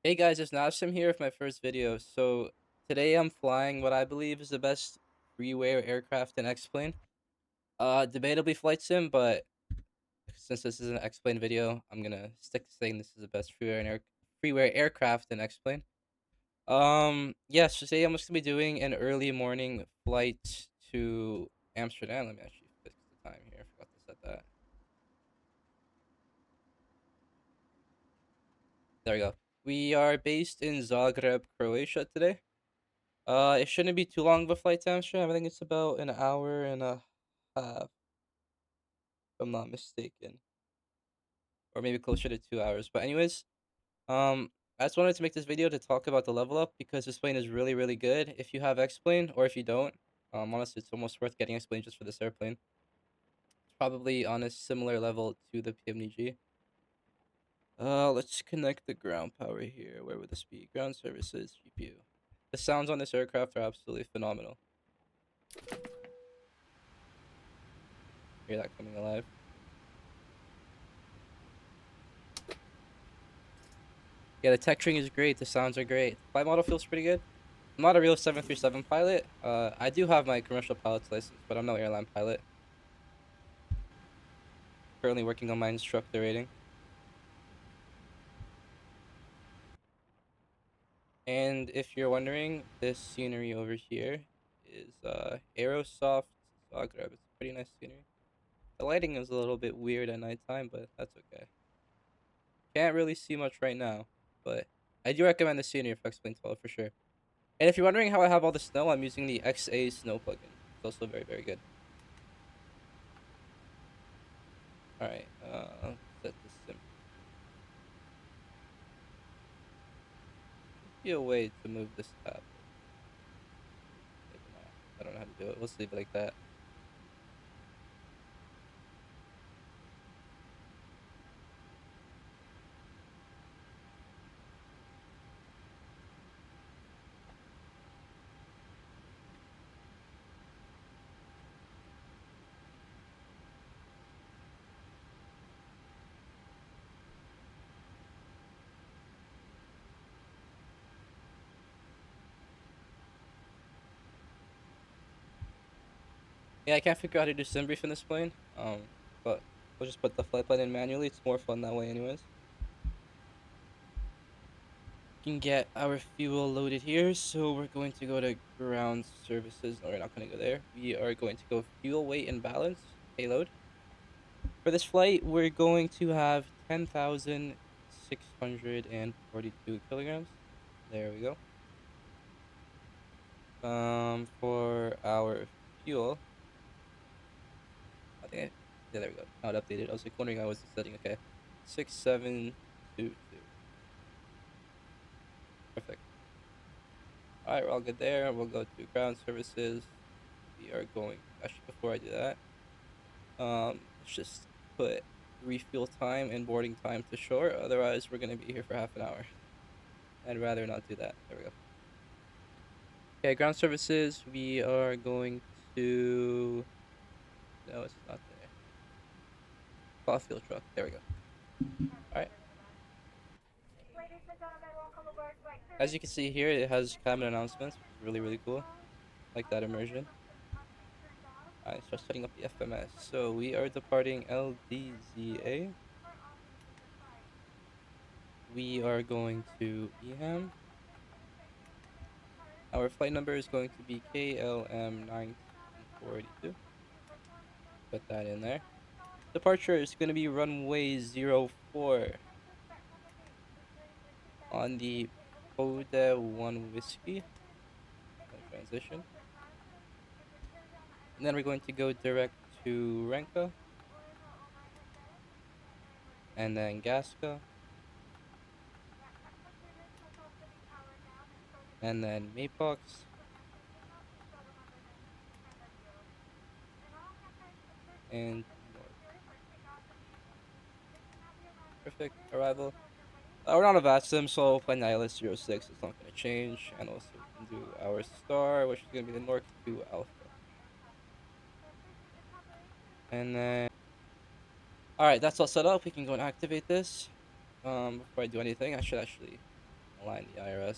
Hey guys, it's Nasim here with my first video. So today I'm flying what I believe is the best freeware aircraft in X-Plane. Debatably flight sim, but since this is an X-Plane video, I'm gonna stick to saying this is the best freeware aircraft in X-Plane. Yes, today I'm just gonna be doing an early morning flight to Amsterdam. Let me actually fix the time here. I forgot to set that. There we go. We are based in Zagreb, Croatia today. It shouldn't be too long of a flight to Amsterdam. I think it's about an hour and a half, if I'm not mistaken, or maybe closer to 2 hours. But anyways, I just wanted to make this video to talk about the level up because this plane is really, really good. If you have X-Plane or if you don't, honestly, it's almost worth getting X-Plane just for this airplane. It's probably on a similar level to the PMDG. Let's connect the ground power here. Where would this be? Ground services, GPU. The sounds on this aircraft are absolutely phenomenal. Hear that coming alive. Yeah, the texturing is great. The sounds are great. The flight model feels pretty good. I'm not a real 737 pilot. I do have my commercial pilot's license, but I'm no airline pilot. Currently working on my instructor rating. And if you're wondering, this scenery over here is Aerosoft Zagreb. It's a pretty nice scenery. The lighting is a little bit weird at nighttime, but that's okay. Can't really see much right now, but I do recommend the scenery for X-Plane 12 for sure. And if you're wondering how I have all the snow, I'm using the XA snow plugin. It's also very, very good. Alright, set this sim. Be a way to move this tab. Maybe not. I don't know how to do it. Let's leave it like that. Yeah, I can't figure out how to do sim brief in this plane. But we'll just put the flight plan in manually. It's more fun that way anyways. We can get our fuel loaded here, so we're going to go to ground services. No, we're not going to go there. We are going to go fuel weight and balance, payload. For this flight, we're going to have 10,642 kilograms. There we go. For our fuel, I think yeah, there we go. Now it updated. I was like wondering how was the setting. Okay, 6722. Perfect. All right, we're all good there. We'll go to ground services. We are going. Actually, before I do that, let's just put refuel time and boarding time to short. Otherwise, we're gonna be here for half an hour. I'd rather not do that. There we go. Okay, ground services. We are going to. No, it's not there. Cloth fuel truck. There we go. All right. As you can see here, it has cabin announcements, which is really, really cool. Like that immersion. Alright, start setting up the FMS. So we are departing LDZA. We are going to EHAM. Our flight number is going to be KLM 1942. Put that in there. Departure is going to be runway 04 on the Poda 1 Whiskey. Transition. And then we're going to go direct to Renka. And then Gasca. And then Mapox. And North. Perfect. Arrival. We're not a VATSIM, so playing ILS 06 is not going to change. And also we can do our star, which is going to be the North 2 Alpha. And then, alright, that's all set up. We can go and activate this. Before I do anything, I should actually align the IRS.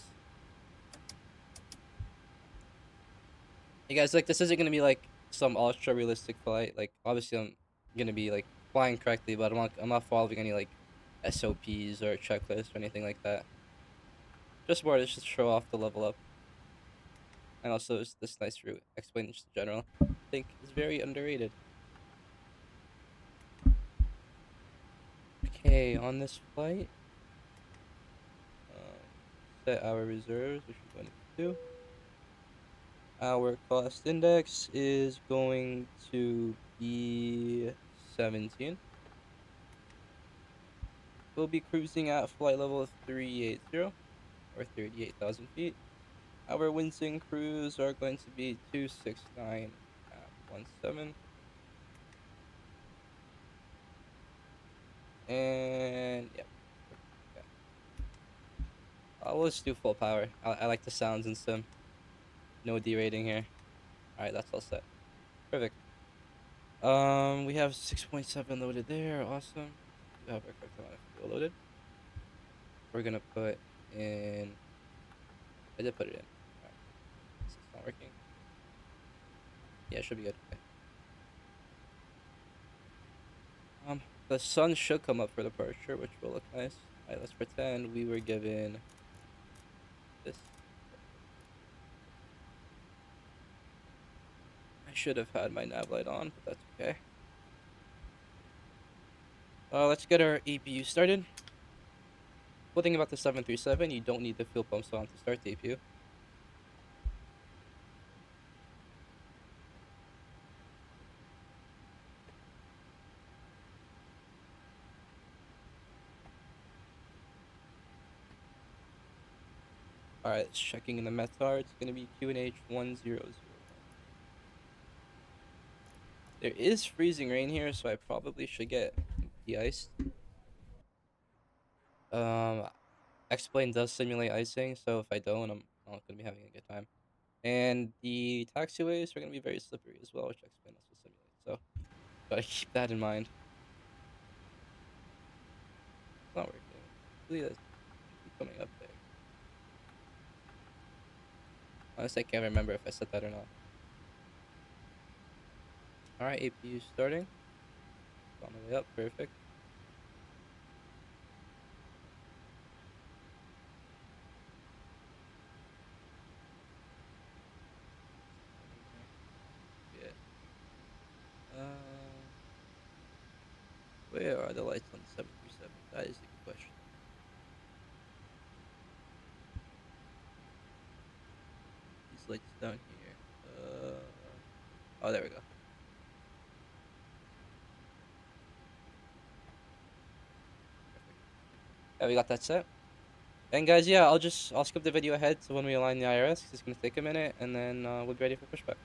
Hey guys, like this isn't gonna be like some ultra realistic flight. Like obviously I'm gonna be like flying correctly, but I'm not following any like SOPs or checklists or anything like that. Just more to just show off the level up, and also it's this nice route. Explain just the general. I think is very underrated. Okay, on this flight, um, set our reserves, which are going to be 2. Our cost index is going to be 17. We'll be cruising at flight level 380 or 38,000 feet. Our winds and cruise are going to be 269 at 17. And yeah, okay. Let's do full power. I like the sounds in sim. No derating here. All right, that's all set. Perfect. We have 6.7 loaded there. Awesome. We have our correct amount of fuel loaded. We're gonna put in. I did put it in. All right. This is not working. Yeah, it should be good. Okay. The sun should come up for departure, which will look nice. All right, let's pretend we were given this. Perfect. I should have had my nav light on, but that's okay. Let's get our APU started. Cool thing about the 737, you don't need the fuel pumps on to start the APU. Alright, it's checking in the METAR. It's going to be QNH 1001. There is freezing rain here, so I probably should get de-iced. Um, X-Plane does simulate icing, so if I don't, I'm not going to be having a good time. And the taxiways are going to be very slippery as well, which X-Plane also simulates, so gotta keep that in mind. It's not working. Hopefully that should be coming up there. Honestly, I can't remember if I said that or not. Alright, APU starting. It's on the way up, perfect. Yeah. Uh, where are the lights on the 737? That is the question. These lights down here. Oh, there we go. Perfect. Yeah, we got that set. And guys, yeah, I'll skip the video ahead to when we align the IRS. 'Cause it's gonna take a minute, and then we'll be ready for pushback.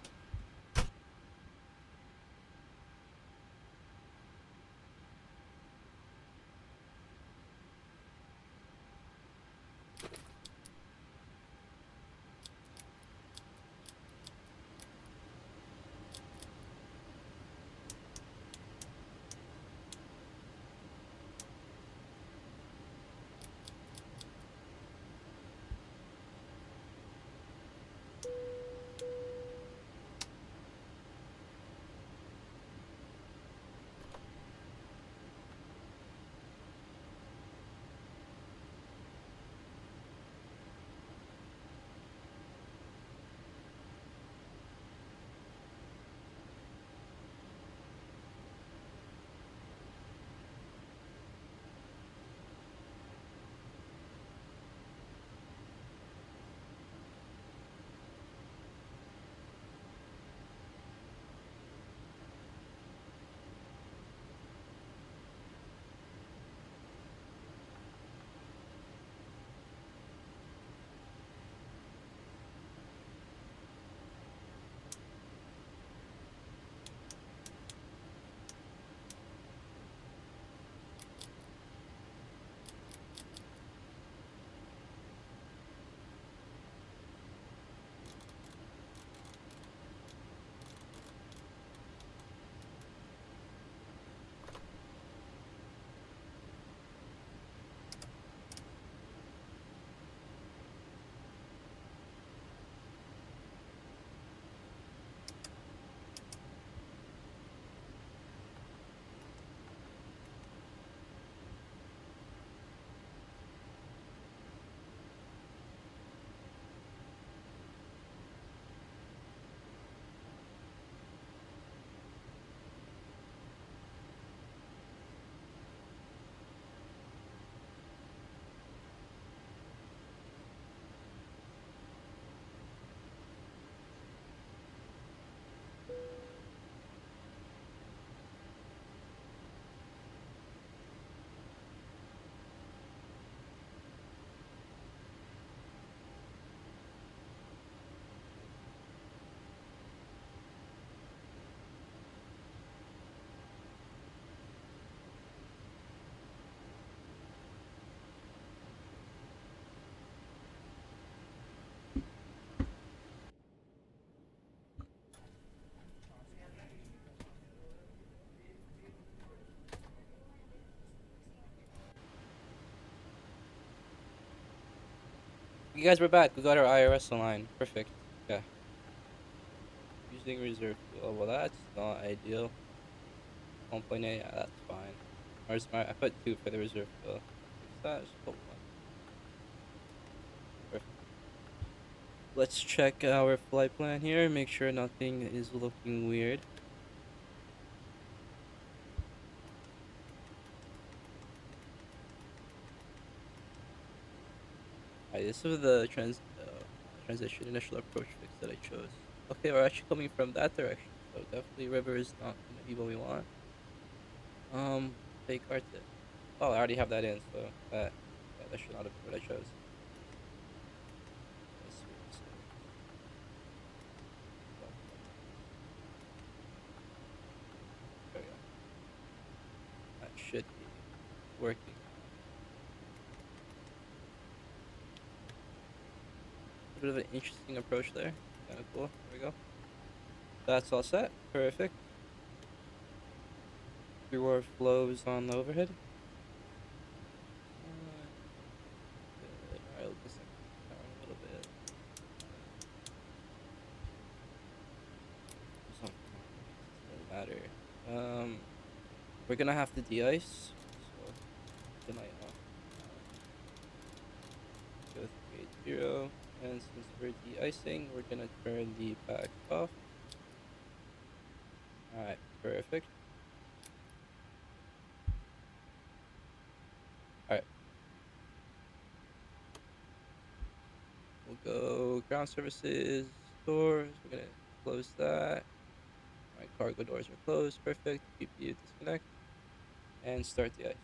You guys were back. We got our IRS online. Perfect. Yeah. Using reserve fuel. Well, that's not ideal. 1.8. Yeah, that's fine. Where's my? I put 2 for the reserve fuel. Fix that. Just put 1. Perfect. Let's check our flight plan here. Make sure nothing is looking weird. Alright, this is the transition initial approach fix that I chose. Okay, we're actually coming from that direction, so definitely river is not gonna be what we want. Take our tip. Oh, I already have that in, so that should not have been what I chose. Let's see what this is. There we go. That should be working now. A bit of an interesting approach there. Kind of cool. There we go. That's all set. Perfect. Freeware flows on the overhead. Good. Alright, we'll disconnect the power in a little bit. Something doesn't really matter. We're gonna have to de-ice, so the night off. Go 380, and since we're de-icing, we're gonna turn the back off. Alright, perfect. Alright. We'll go ground services, doors, we're gonna close that. Alright, cargo doors are closed, perfect. GPU disconnect, and start the ice.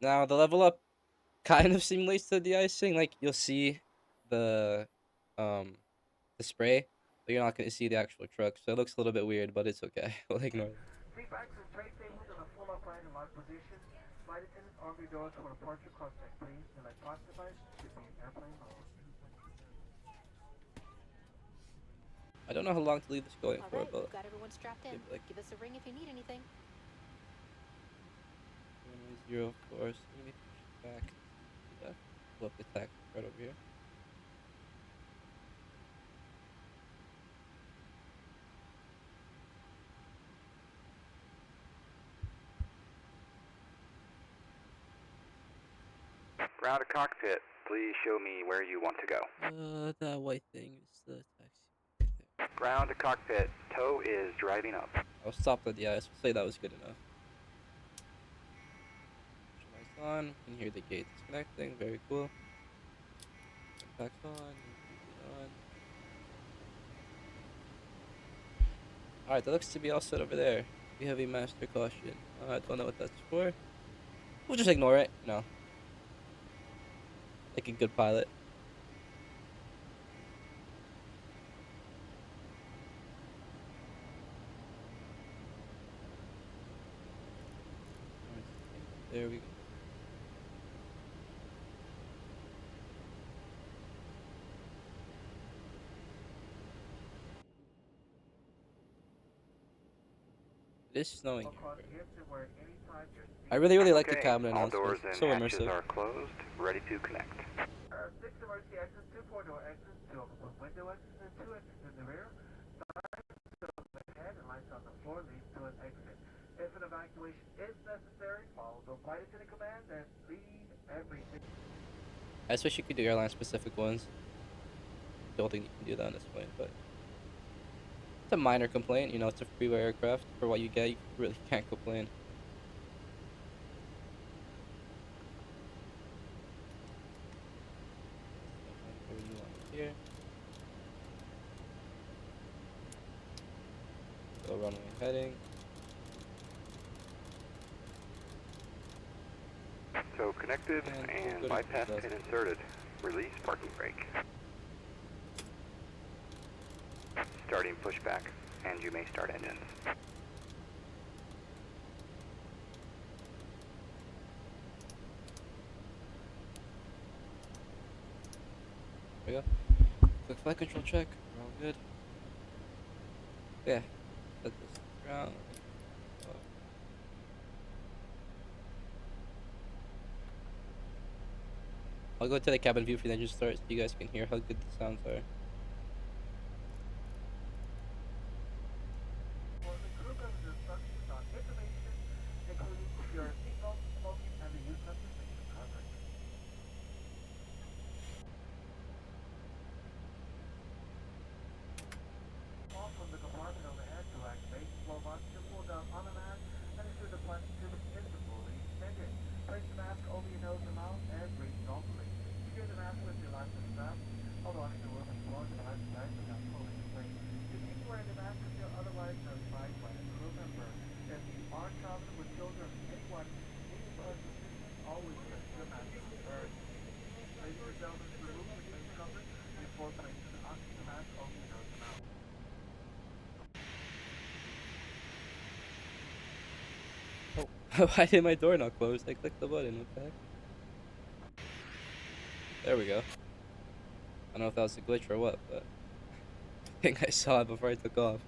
Now, the level up kind of simulates the de-icing, like, you'll see the, um, the spray, but you're not gonna see the actual truck, so it looks a little bit weird, but it's okay. We'll ignore it. Seatbacks and tray tables in a full upright and locked position. Flight attendants arm your doors for departure cross-check, please. The electronic device should be in airplane mode. I don't know how long to leave this going All for, right, but we've got everyone strapped in. give it like Give us a ring if you need anything. runway 04, so let me push it back to the left. Pull up the tax right over here. Ground to cockpit. Please show me where you want to go. That white thing is the taxi right there. Ground to cockpit. Tow is driving up. I'll stop at the ice. We'll say that was good enough. Turn lights on. We can hear the gate disconnecting. Very cool. Impacts on. On. Alright, that looks to be all set over there. We have a master caution. I don't know what that's for. We'll just ignore it. No. Like a good pilot. There we go. It is snowing here. I really like the Okay, cabin all doors announcements. and So hatches immersive. are closed. Ready to connect. 6 emergency exits, 2 4-door exits, 2 open window exits, and 2 exits in the rear. Signs ahead and lights on the floor leads to an exit. If an evacuation is necessary, follow the flight attendant command and leave everything. I just wish you could do airline specific ones. Don't think you can do that on this plane, but it's a minor complaint. You know, it's a freeware aircraft. For what you get, you really can't complain. Here. Go runway heading. So connected And and bypass pin inserted. Release parking brake. Starting pushback, and you may start engines. There we go. Quick flight control check. We're all good. Yeah. Set this on the ground. I'll go to the cabin view for the engine start so you guys can hear how good the sounds are. For the crew members' instructions on information, including your seatbelt, smoking, and the use of your safety coverage. Off from the compartment overhead to activate, flow oxygen pull down on the mask and ensure the plastic tube is fully extended. Place the mask over your nose and mouth and breathe normally. Secure the mask with your elastic strap, although oxygen will be flowing to the left side without pulling away. Continue wearing the mask until otherwise notified by a crew member. If you are traveling with children or anyone needing close assistance, always place your mask on first. Ladies and gentlemen, remove the face covering before placing the oxygen mask over your nose and mouth. Oh, why did my door not close? I clicked the button. What the heck? There we go. I don't know if that was a glitch or what, but I think I saw it before I took off.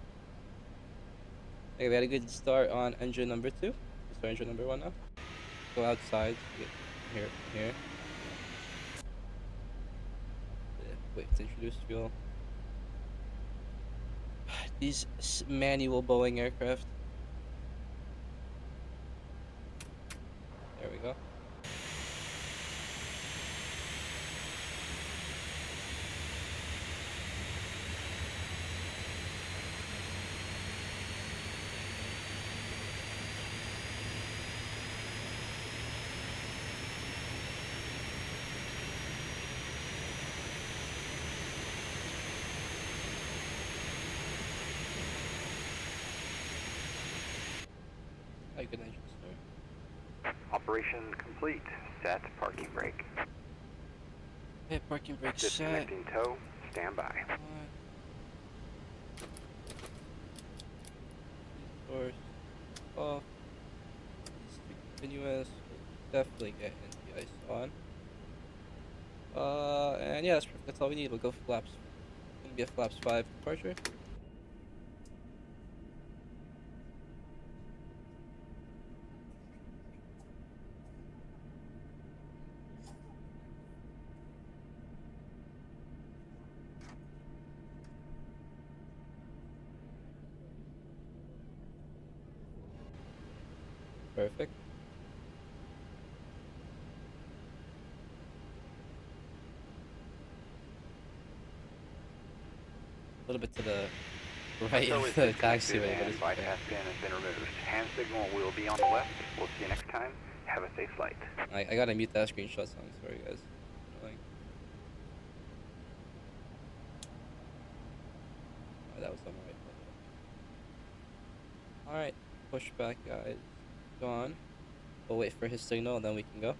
Okay, we had a good start on engine number 2. Let's start engine number 1 now. Go outside so you can hear it from here. Wait to introduce fuel. These manual Boeing aircraft. There we go. Hi, good engine start. Operation complete. Set parking brake. Okay, parking brake set. Disconnecting tow. Stand by. Doors off. Continuous. Definitely get the ice on. And yeah, that's all we need. We'll go flaps. Gonna be a flaps 5 departure. Perfect. A little bit to the right Tow of is the disconnected taxiway, but and it's okay. bypass pin has been removed. Hand signal will be on the left. We'll see you next time. Have a safe flight. I gotta mute that screenshot song. Sorry, guys. Annoying. Oh, that was on the right. Alright, push back, guys. Gone. We'll wait for his signal and then we can go.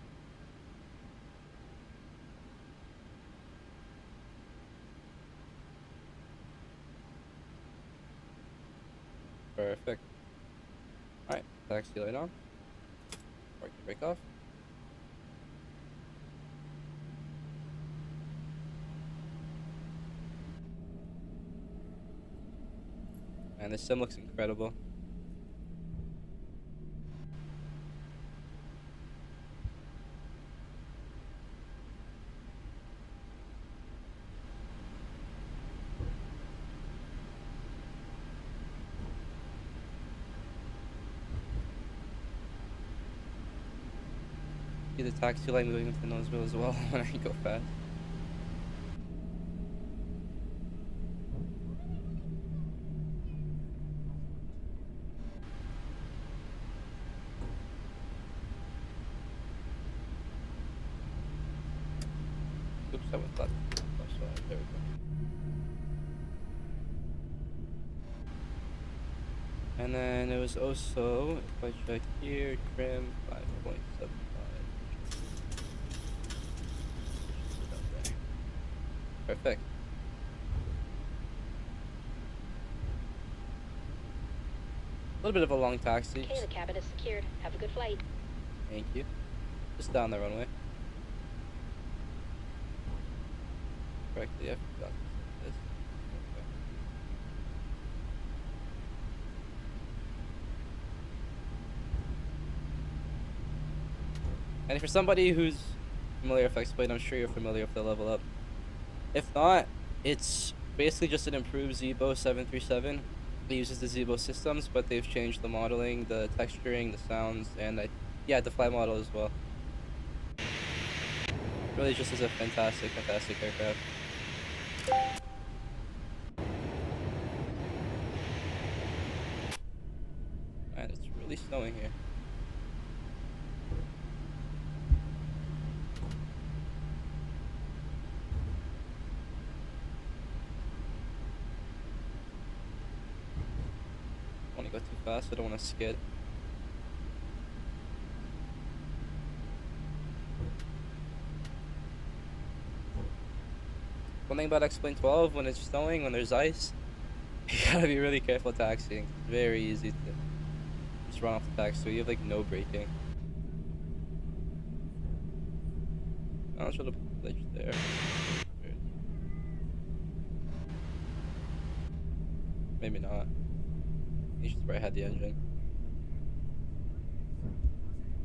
Perfect. Alright, taxi light on. Parking brake off. And this sim looks incredible. See the taxi light moving into the noseville as well when I go fast. Oops, I went left. Left side. There we go. And then it was also, if I check here, trim 5.75. Perfect. A little bit of a long taxi. Okay, the cabin is secured. Have a good flight. Thank you. Just down the runway. Correctly, I forgot to set this. Okay. And for somebody who's familiar with X-Blade, I'm sure you're familiar with the level up. If not, it's basically just an improved Zebo 737. It uses the Zebo systems, but they've changed the modeling, the texturing, the sounds, and yeah, the flight model as well. Really just is a fantastic, fantastic aircraft. Man, it's really snowing here. I don't want to go too fast. I don't want to skid. One thing about X-Plane 12, when it's snowing, when there's ice, you gotta be really careful taxiing. It's very easy to just run off the taxiway. You have like no braking. I'll show the glitch there. Weird. Maybe not. He's just where I had the engine.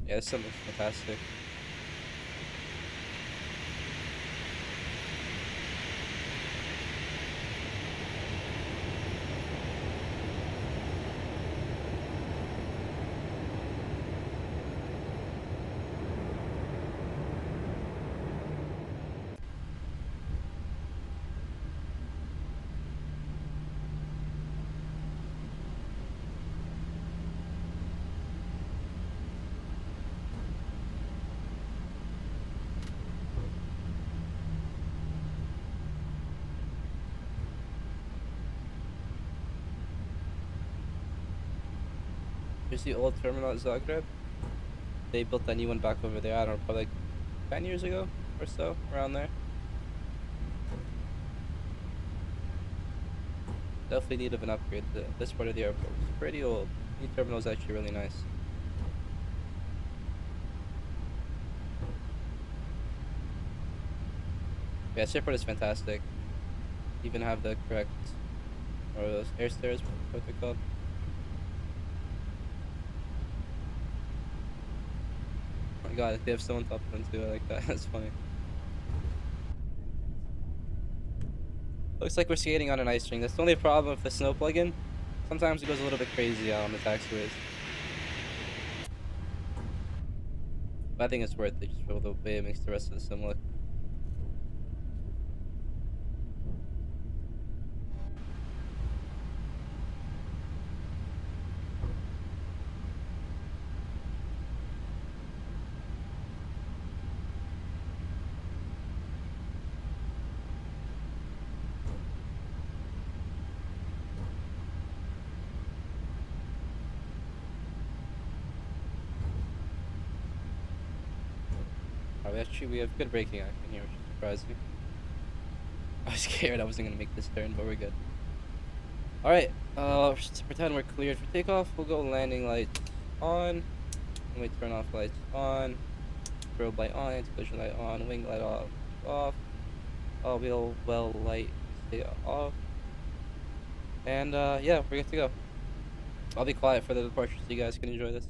Yeah, this looks fantastic. Here's the old terminal at Zagreb. They built that new one back over there, I don't know, probably like 10 years ago or so, around there. Definitely need of an upgrade. This part of the airport is pretty old. New terminal is actually really nice. Yeah, this airport is fantastic. Even have the correct, or those air stairs, what they're called. Oh my god, they have someone top one too. I like that. That's funny. Looks like we're skating on an ice rink. That's the only problem with the snow plugin. Sometimes it goes a little bit crazy out on the taxiways. But I think it's worth it just for the way it makes the rest of the sim look. We have good braking action here, which is surprising. I was scared I wasn't gonna make this turn, but we're good. Alright, to pretend we're cleared for takeoff, we'll go landing lights on. And we turn off lights on. Strobe light on, anti-collision light on, wing light off. All wheel well light stay off. And yeah, we're good to go. I'll be quiet for the departure so you guys can enjoy this.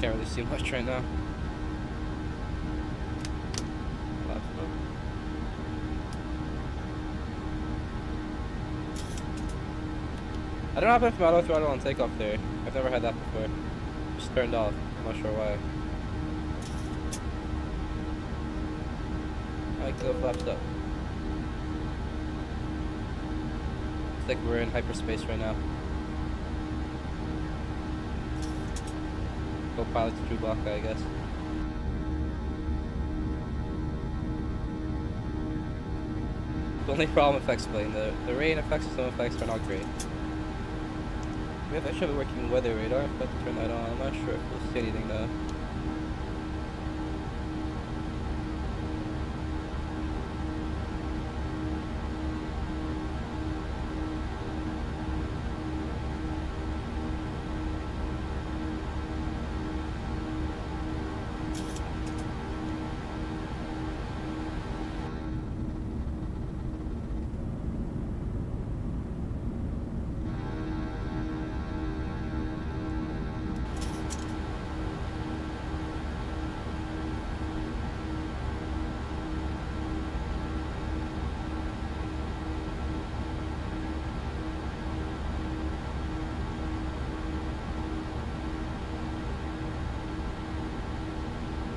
Can't really see much right now. I don't have auto throttle on takeoff there. I've never had that before. Just turned off. I'm not sure why. I like to go flaps up. It's like we're in hyperspace right now. Go pilot to Chewbacca, I guess. The only problem with X-Plane, the rain effects and some effects are not great. We have actually working weather radar. I've got to turn that on. I'm not sure if we'll see anything though.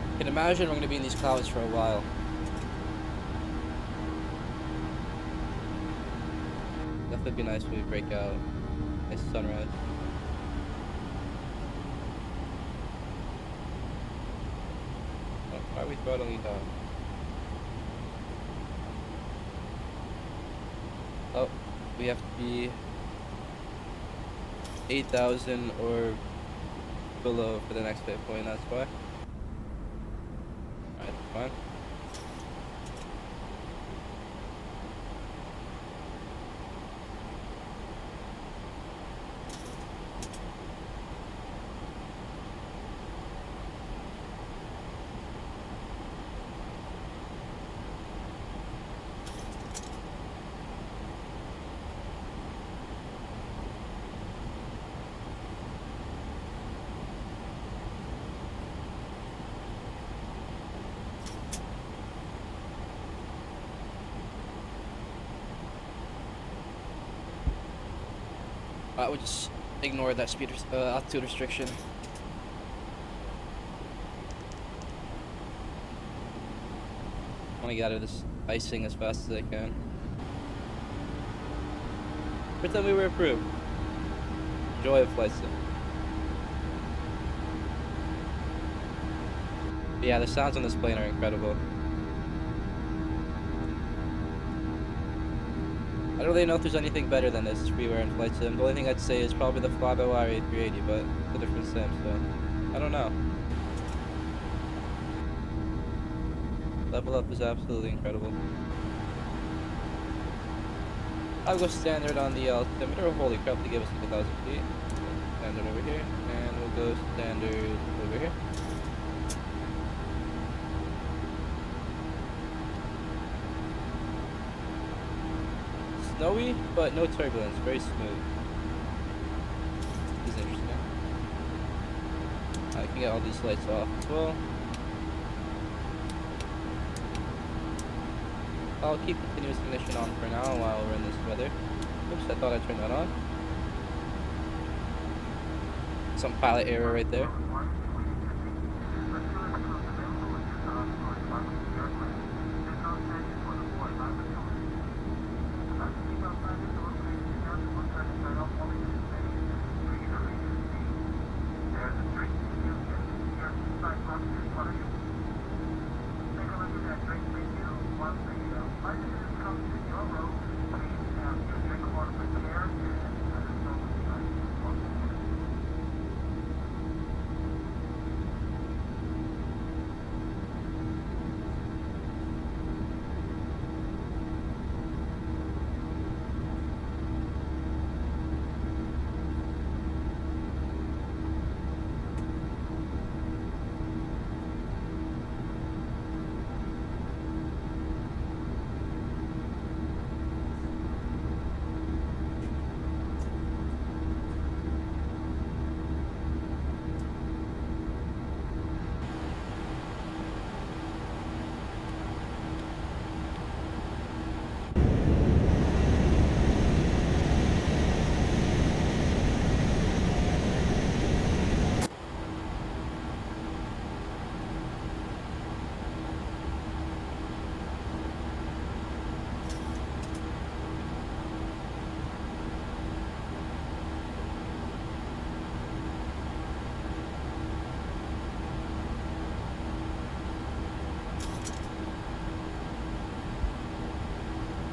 I can imagine we're going to be in these clouds for a while. Definitely be nice when we break out. Nice sunrise. Oh, why are we throttling down? Oh, we have to be 8,000 or below for the next waypoint, that's why. Alright, fine. We'll just ignore that speed altitude restriction. I want to get out of this icing as fast as I can. Pretend we were approved. Joy of flight sim. But yeah, the sounds on this plane are incredible. I don't really know if there's anything better than this Freeware and flight sim. The only thing I'd say is probably the fly-by-wire A380, but it's a different sim, so I don't know. LevelUp is absolutely incredible. I'll go standard on the altimeter. Holy crap, they gave us like 1,000 feet. Standard over here, and we'll go standard over here. Snowy, but no turbulence. Very smooth. This is interesting. I can get all these lights off as well. I'll keep continuous ignition on for now while we're in this weather. Oops, I thought I turned that on. Some pilot error right there.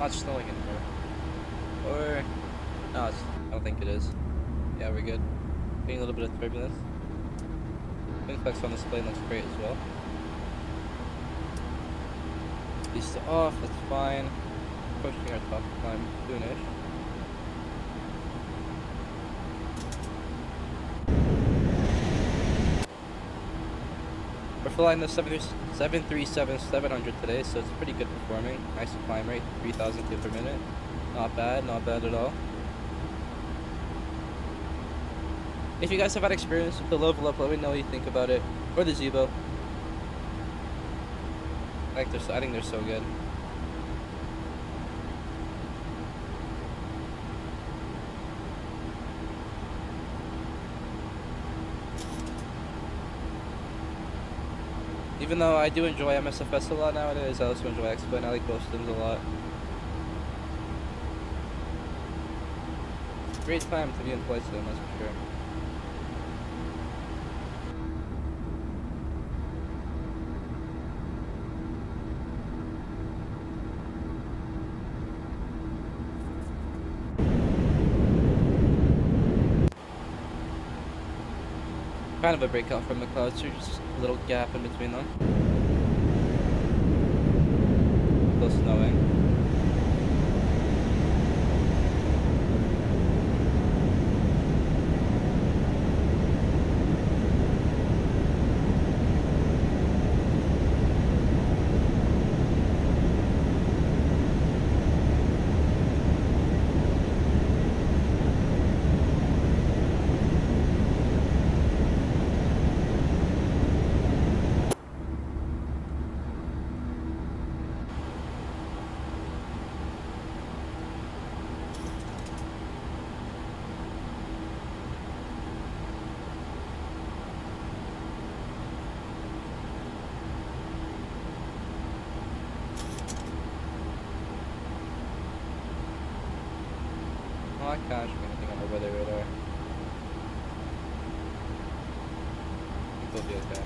not snowing anymore. Or no, I don't think it is. Yeah, we're good. Getting a little bit of turbulence. Wing flex on this plane looks great as well. These off, that's fine. Pushing our top climb soonish. We're flying the 737-700 today, so it's pretty good performing. Nice climb rate, 3,000 feet per minute. Not bad at all. If you guys have had experience with the LevelUp, let me know what you think about it. Or the Zebo. I think they're so good. Even though I do enjoy MSFS a lot nowadays, I also enjoy X-Plane. I like both systems a lot. Great time to be in flight sim, that's for sure. Kind of a breakout from the clouds, so just a little gap in between them. Still snowing. Oh, I can't show anything on the weather radar. I think we'll be okay.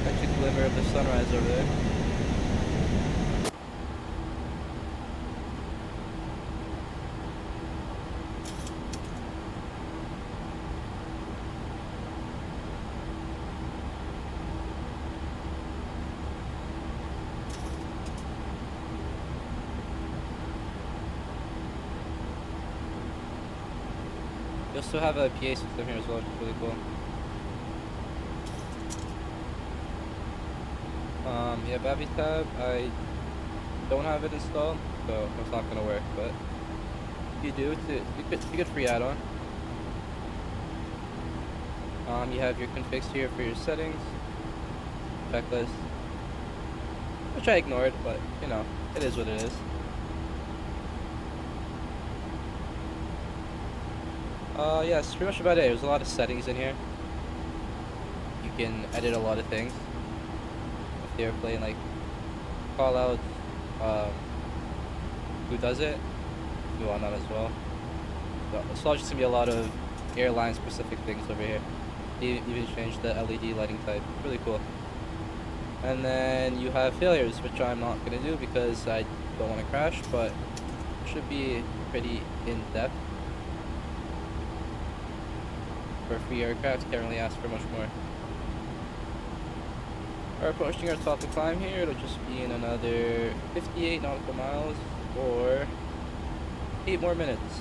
Catch a glimmer of the sunrise over there. You also have a PA system here as well, which is really cool. Yeah, Babby tab, I don't have it installed, so it's not gonna work, but if you do, it's a good free add-on. You have your configs here for your settings, checklist, which I ignored, but you know, it is what it is. Yeah, that's pretty much about it. There's a lot of settings in here. You can edit a lot of things. If they're playing like callouts, who does it, do on that as well. So it's all just gonna be a lot of airline specific things over here. They even changed the LED lighting type. Really cool. And then you have failures, which I'm not gonna do because I don't want to crash, but should be pretty in depth. For free aircraft, can't really ask for much more. We're approaching our top of climb here. It'll just be in another 58 nautical miles or 8 more minutes.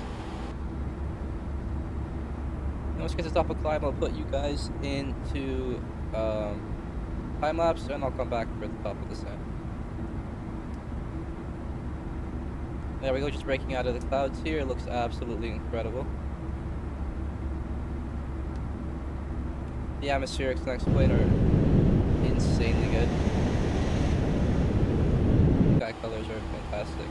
And once we get to the top of climb, I'll put you guys into time lapse, and I'll come back for the top of descent. There we go, just breaking out of the clouds here. It looks absolutely incredible. The atmospherics next plane are insanely good. Sky colors are fantastic.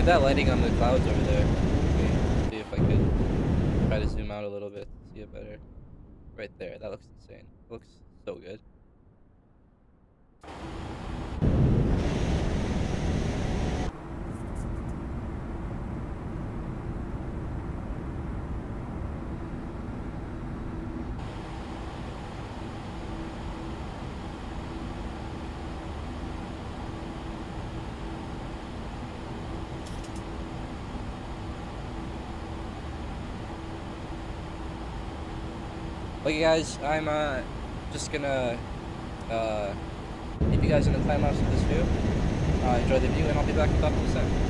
that lighting on the clouds over there? Let me see if I could try to zoom out a little bit to see it better. Right there. That looks insane. It looks so good. Okay, guys, I'm just gonna uh leave you guys in the time lapse of this view. Enjoy the view, and I'll be back with Dr. Descent.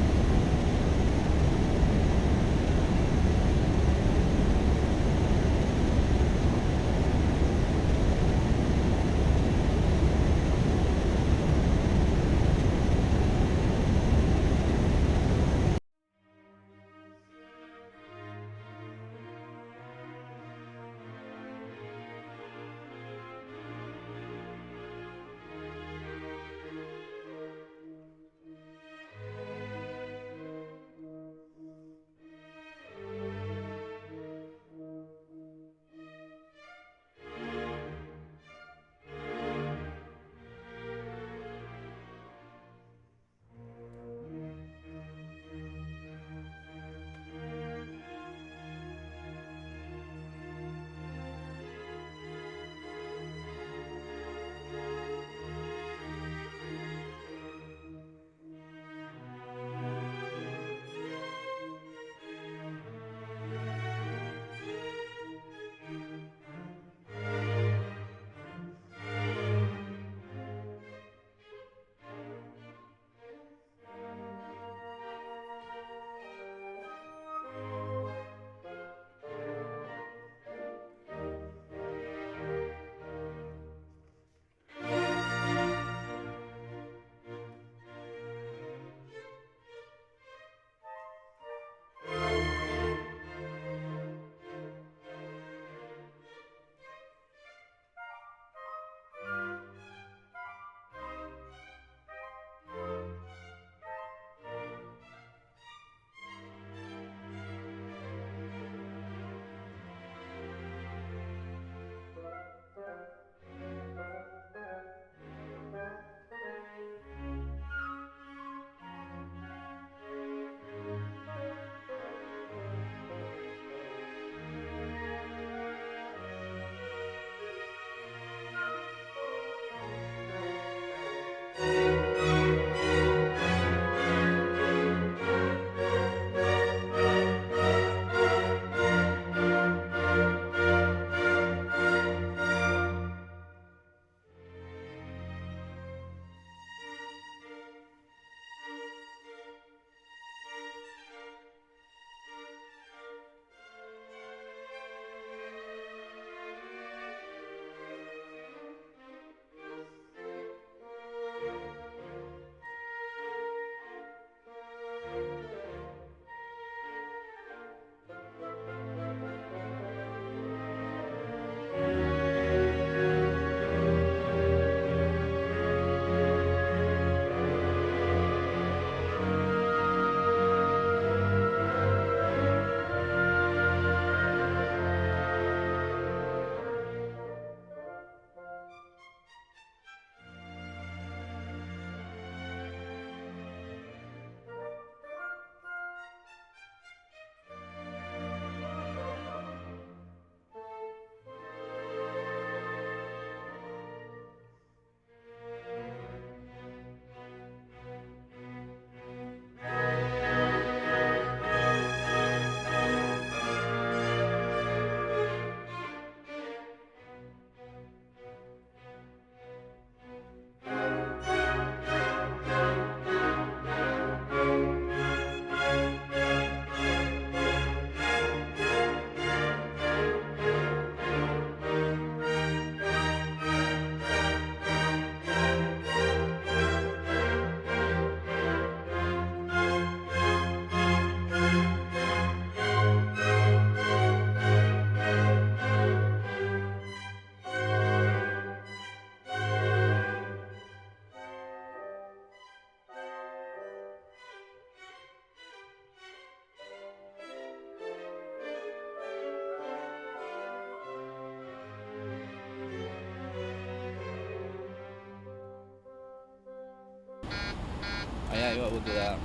Oh yeah, you know what, we'll do that.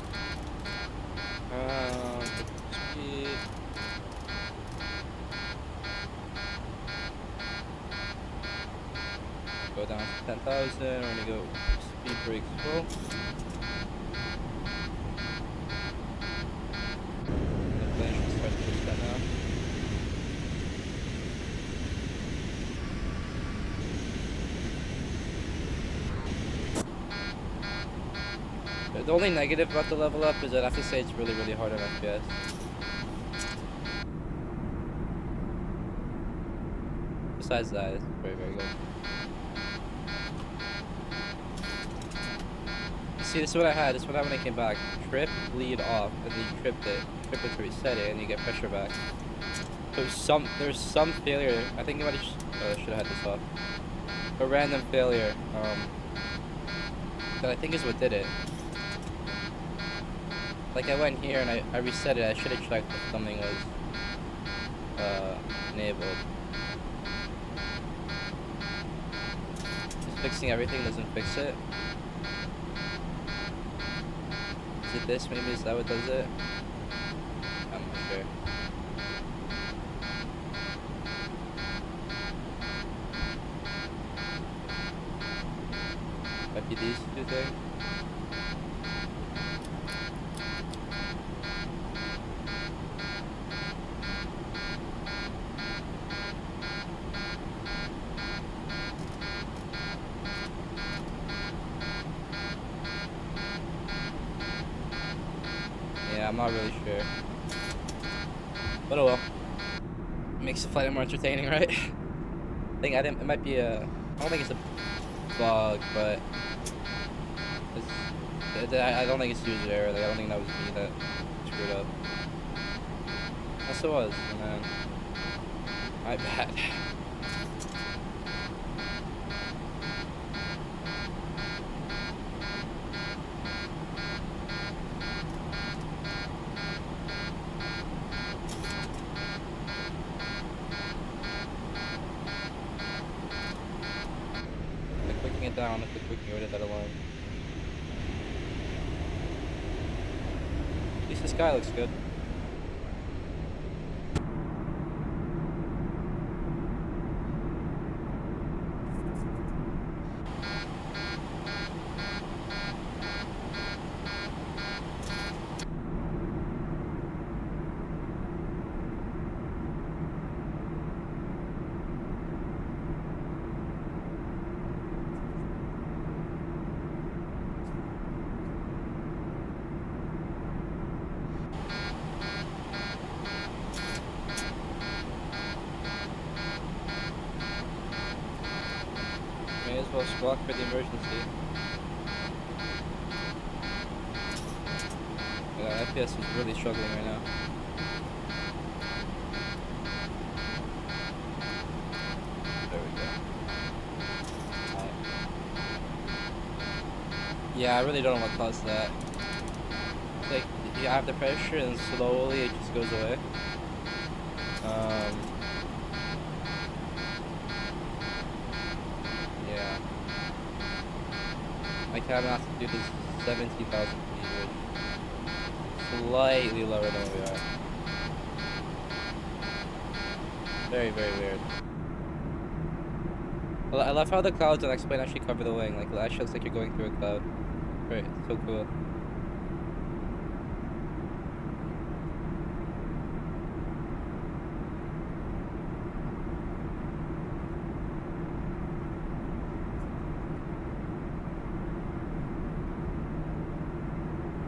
Speed. Go down to 10,000. We're gonna go speed brakes full. The plane should start to descend now. The only negative about the level up is that I have to say it's really, really hard on FPS. Besides that, it's very, very good. See, this is what I had. This is what happened when I came back. Trip, bleed off, and then you tripped it. Trip it to reset it, and you get pressure back. So there's some failure. I think you might have should have had this off. A random failure. That I think is what did it. Like I went here and I reset it. I should have checked if something was enabled. Just fixing everything doesn't fix it. Is it this? Maybe is that what does it? I'm not sure. Might be these two things. Yeah, I'm not really sure. But oh well. Makes the flight more entertaining, right? I think it might be a. I don't think it's a bug, but I don't think it's user error. Like I don't think that was me that screwed up. Yes, it was, and then my bad. Like clicking it down, if clicking rid of that alarm. At least the sky looks good. May as well squawk for the emergency. Yeah, FPS is really struggling right now. There we go. Yeah, I really don't know what caused that. It's like you have the pressure and slowly it just goes away. Yeah. My cabin has to do this 17,000 feet, which is slightly lower than we are. Very, very weird. Well, I love how the clouds on X-Plane actually cover the wing. Like, it actually looks like you're going through a cloud. Right, so cool.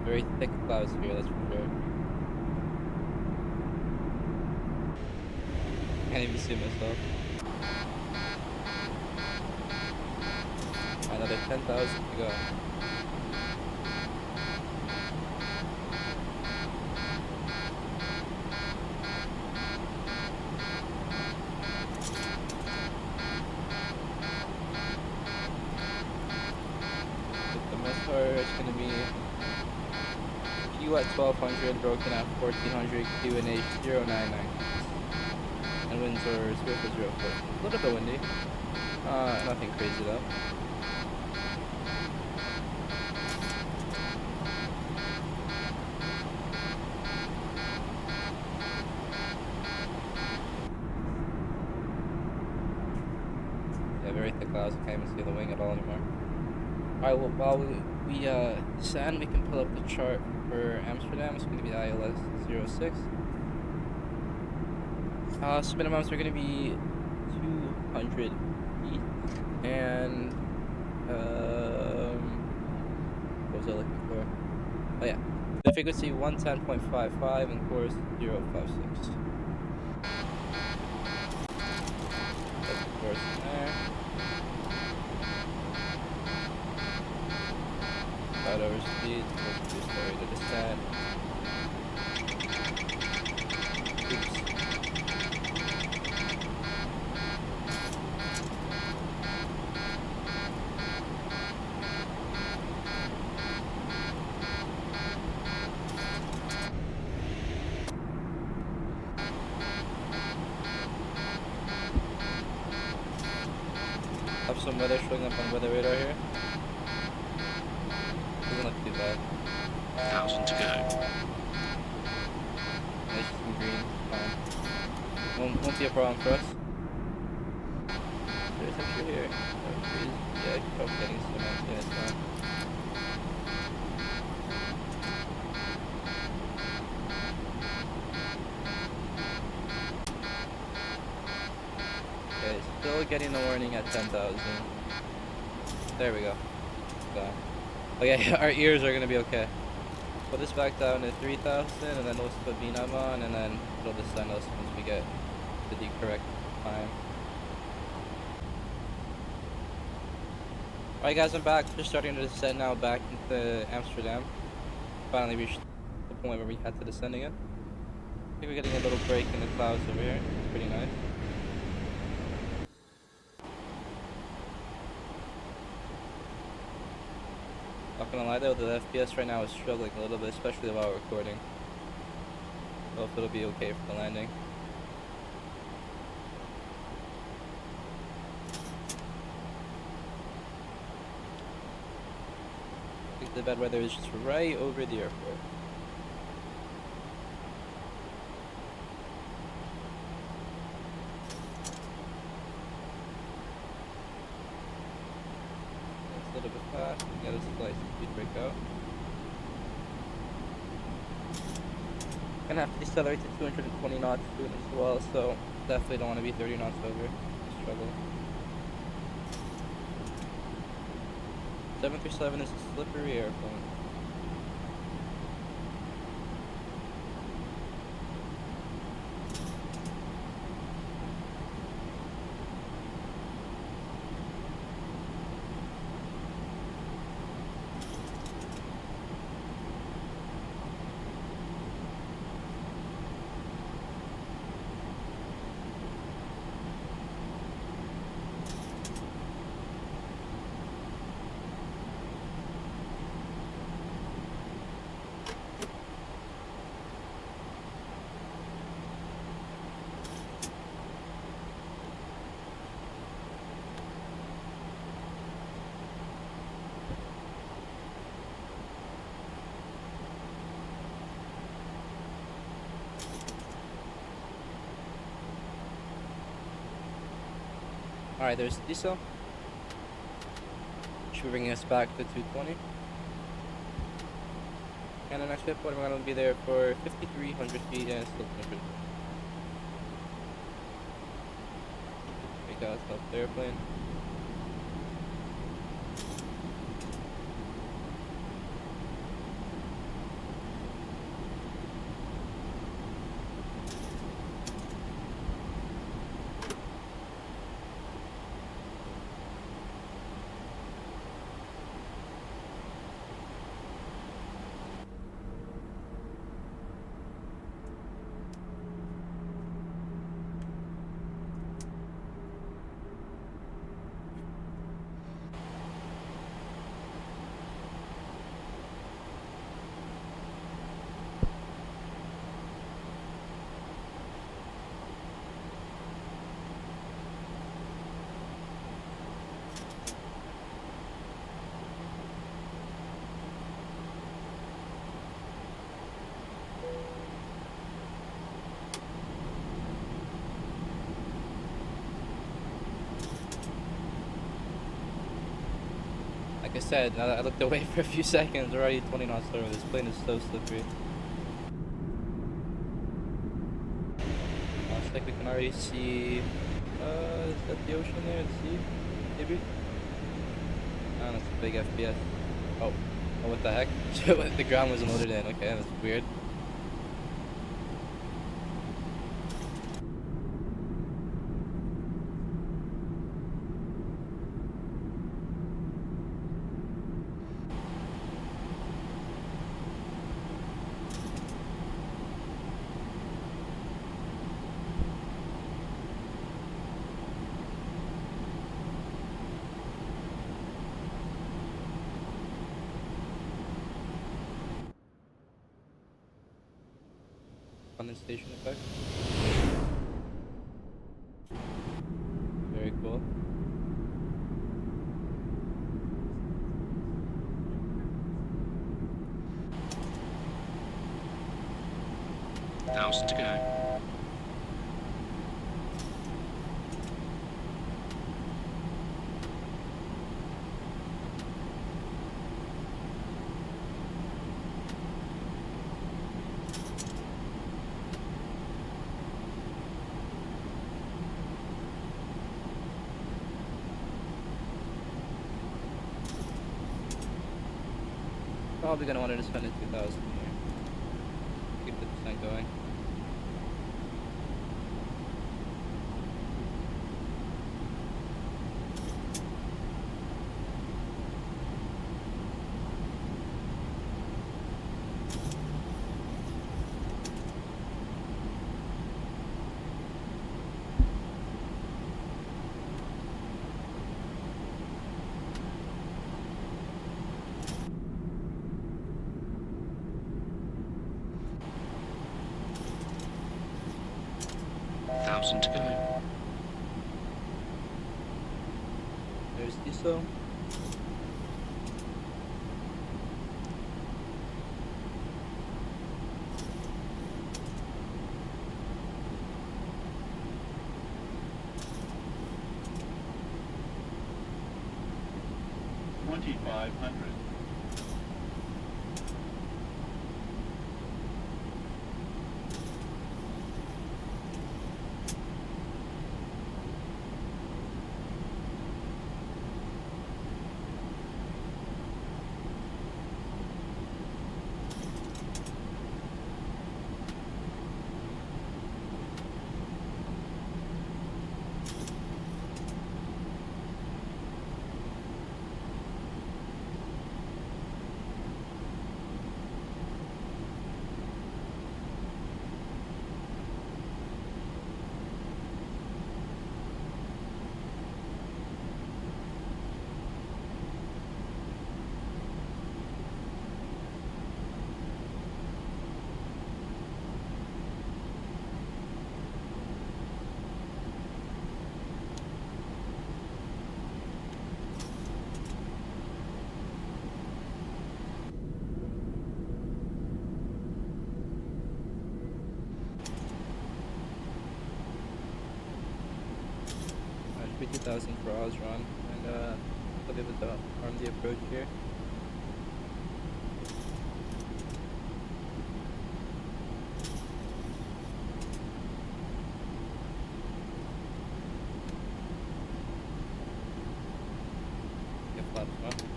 Very thick clouds here, that's for sure. Can't even see myself. Another 10,000 to go. With the Missar, it's gonna be Q at 1200, broken at 1400, Q and H 099. And winds are 0 for 0 A little bit windy. Nothing crazy though. the wing at all anymore. Alright, well, while we descend, we can pull up the chart for Amsterdam. It's going to be ILS 06. So minimums are going to be 200 feet. And, what was I looking for? Oh, yeah. The frequency 110.55 and course 056. That's the course in there. About over speed, we'll reduce the rate of descent. Oops. Have some weather showing up on weather radar here. Doesn't look too bad. 1,000 to go. Nice and green. Fine. Won't be a problem for us. There's temperature here. No trees. Yeah, probably getting cement. Yeah, it's fine. Okay, still getting the warning at 10,000. There we go. Gone. Okay, our ears are gonna be okay. Put this back down to 3,000, and then we'll put VNAV on, and then it'll descend us once we get to the correct time. Alright guys, I'm back. Just starting to descend now back into Amsterdam. Finally reached the point where we had to descend again. I think we're getting a little break in the clouds over here. It's pretty nice. Not gonna lie though, the FPS right now is struggling a little bit, especially while recording. Hope it'll be okay for the landing. I think the bad weather is just right over the airport. It's a little bit fast. We got a slight speed breakout. Gonna have to decelerate to 220 knots soon as well, so definitely don't want to be 30 knots over. Struggle. 737 is a slippery airplane. Alright, there's diesel. Should be bringing us back to 220. And the next airport, we're going to be there for 5,300 feet and still 200. Take out the airplane. Like I said, now that I looked away for a few seconds, we're already 20 knots slower. This plane is so slippery. Looks like we can already see. Is that the ocean there? The sea? Maybe? Oh, that's a big FPS. Oh. Oh, what the heck? The ground wasn't loaded in. Okay, that's weird. Condensation effect. Very cool. Thousand to go. Probably gonna want to spend a 2,000 here. Keep the descent going. Thousand to go. There's diesel. $2,500. Alright, 50,000 for Osron. And I'll be able to arm the approach here. Get flaps on.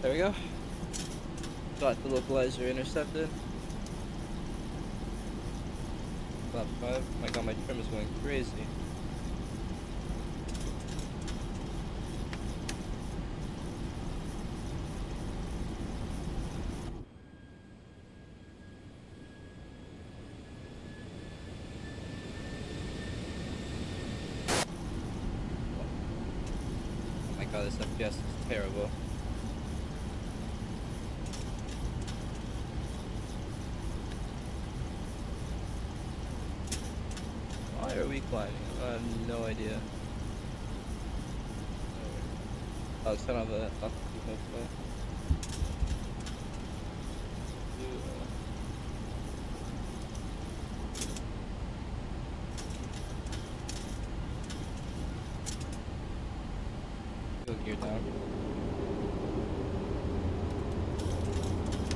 There we go. Got the localizer intercepted. Flap 5. Oh my god, my trim is going crazy. god, this FPS is terrible. Why are we climbing? I have no idea. Oh, it's kind of a not too much fun. Go gear down.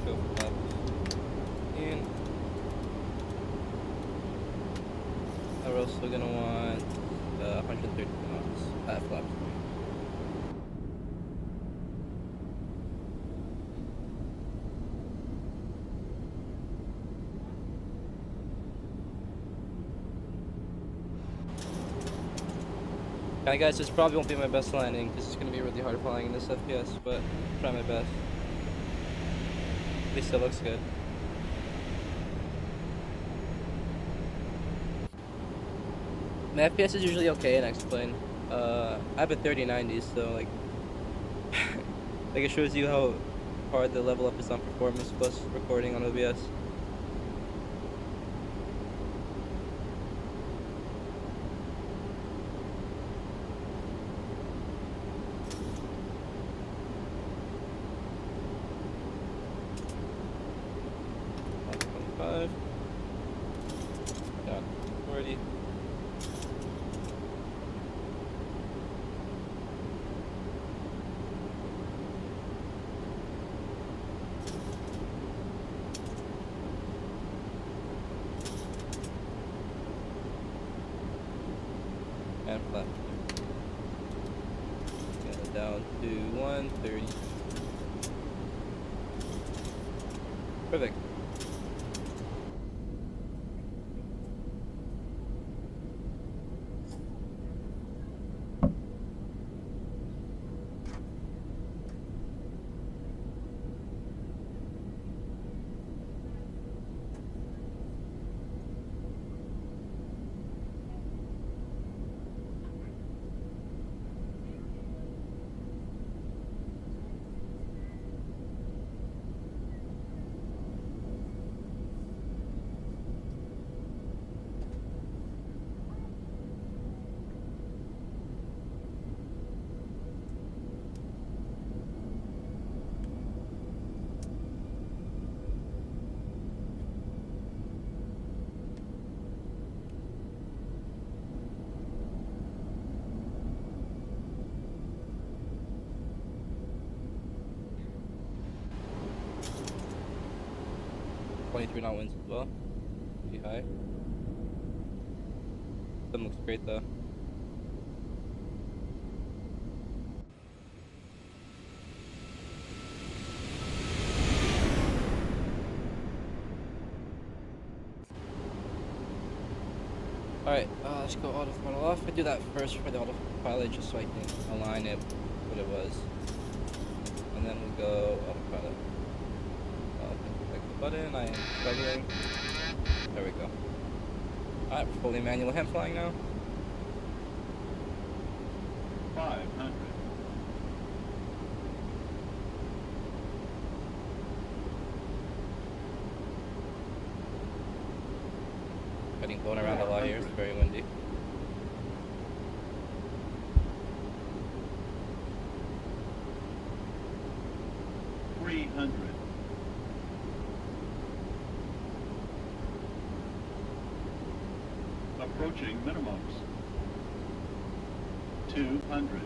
Go up. In. We're also gonna want 130 knots. Flaps. Alright guys, this probably won't be my best landing because it's gonna be really hard flying in this FPS, but I'll try my best. At least it looks good. My FPS is usually okay in X-Plane. I have a 3090, so like, like it shows you how hard the level up is on performance plus recording on OBS. Down 40. And flat. Get it down to 130. Perfect. .3 knot winds as well. Pretty high. Sun looks great though. Alright, let's go auto throttle off. I do that first for the autopilot just so I can align it with what it was. And then we'll go autopilot. Click the button, I am struggling. There we go. Alright, fully manual hand flying now. 500. Getting blown around a lot here, it's very windy. Approaching minimums. 200.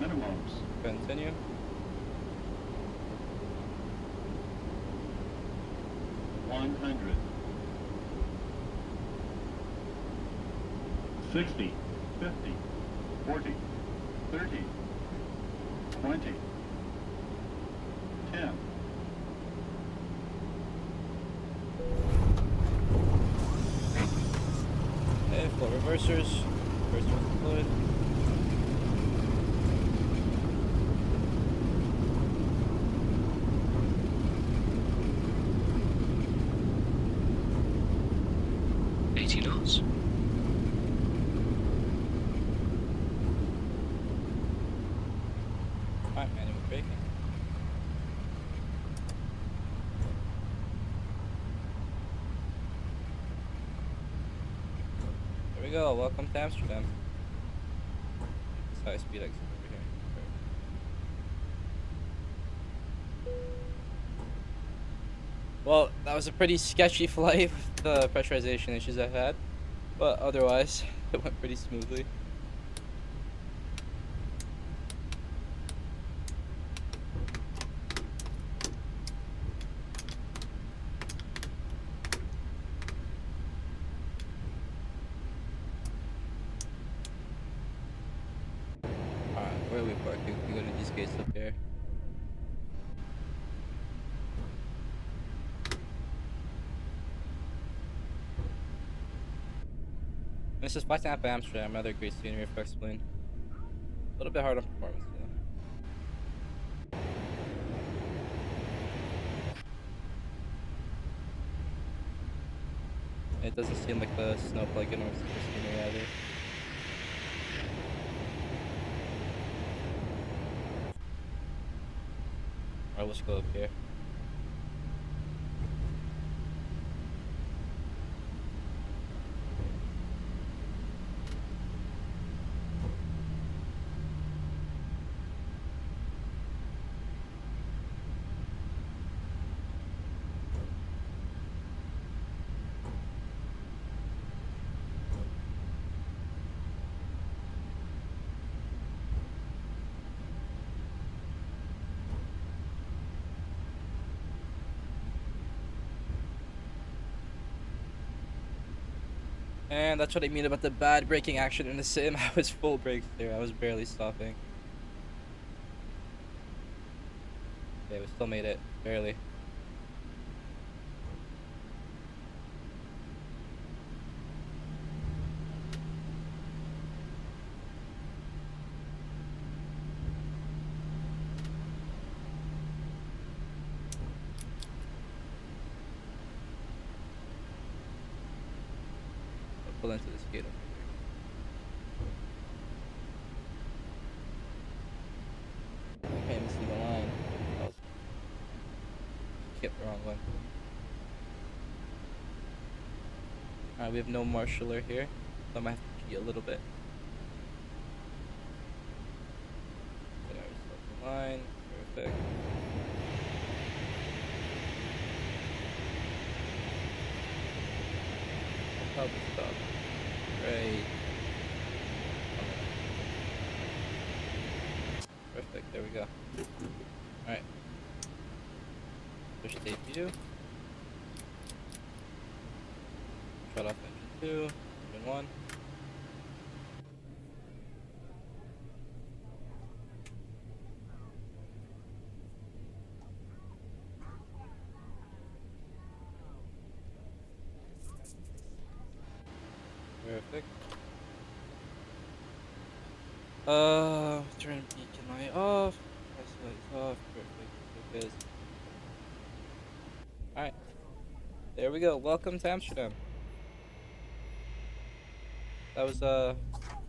Minimums. Continue. 100. 60. 50. 40. 30. 20. 10. Okay, full reversers. Reversers deployed. go. Welcome to Amsterdam. This high speed exit over here. Well, that was a pretty sketchy flight with the pressurization issues I had, but otherwise, it went pretty smoothly. Alright, where are we parking? We go to these gates up here. This is Flight Napa Amsterdam, another great scenery for explain. A little bit hard on performance, though. It doesn't seem like the snow plug-in or super scenery either. Alright, let's go up here. And that's what I mean about the bad braking action in the sim. I was full brakes there. I was barely stopping. Okay, we still made it. Barely. I'll pull into this gate over here. Okay, I'm missing the line. Oh, skipped the wrong one. Alright, we have no marshaller here, so I might have to cheat a little bit. There, stop the line. Perfect. I'll probably stop right. Perfect, there we go. Alright. Push tape view. Shut off engine 2, engine 1. Perfect. Turn beacon light off. Press lights off. Perfect. Focus. Alright. There we go. Welcome to Amsterdam. That was a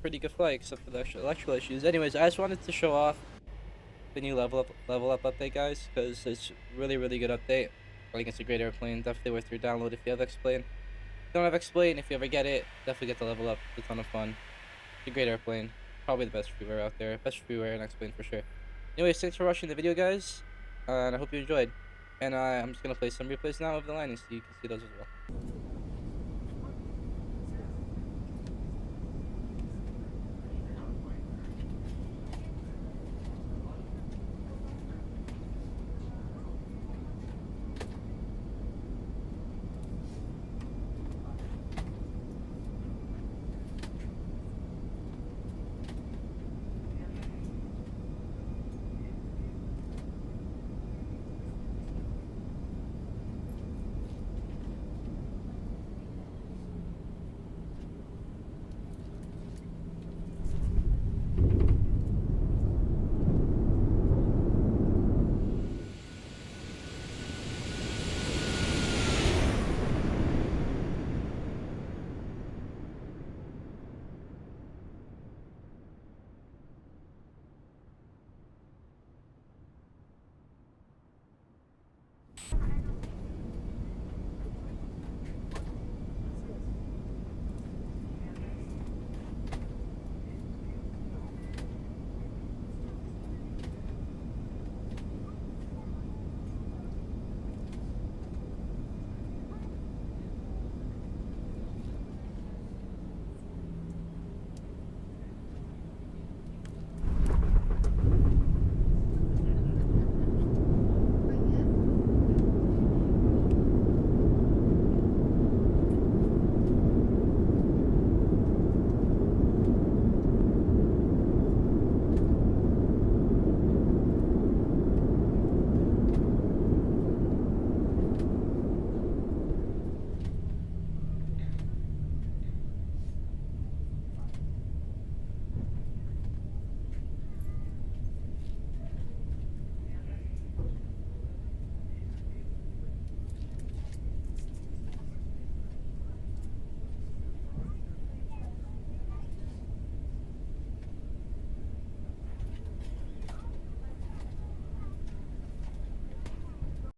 pretty good flight, except for the electrical issues. Anyways, I just wanted to show off the new level up update, guys, because it's really good update. I think it's a great airplane. Definitely worth your download if you have Explain. If you don't have Explain, if you ever get it, definitely get the level up. It's a ton of fun. It's a great airplane. Probably the best freeware out there. Best freeware and Explain for sure. Anyways, thanks for watching the video, guys, and I hope you enjoyed. And I'm just gonna play some replays now of the landing, so you can see those as well.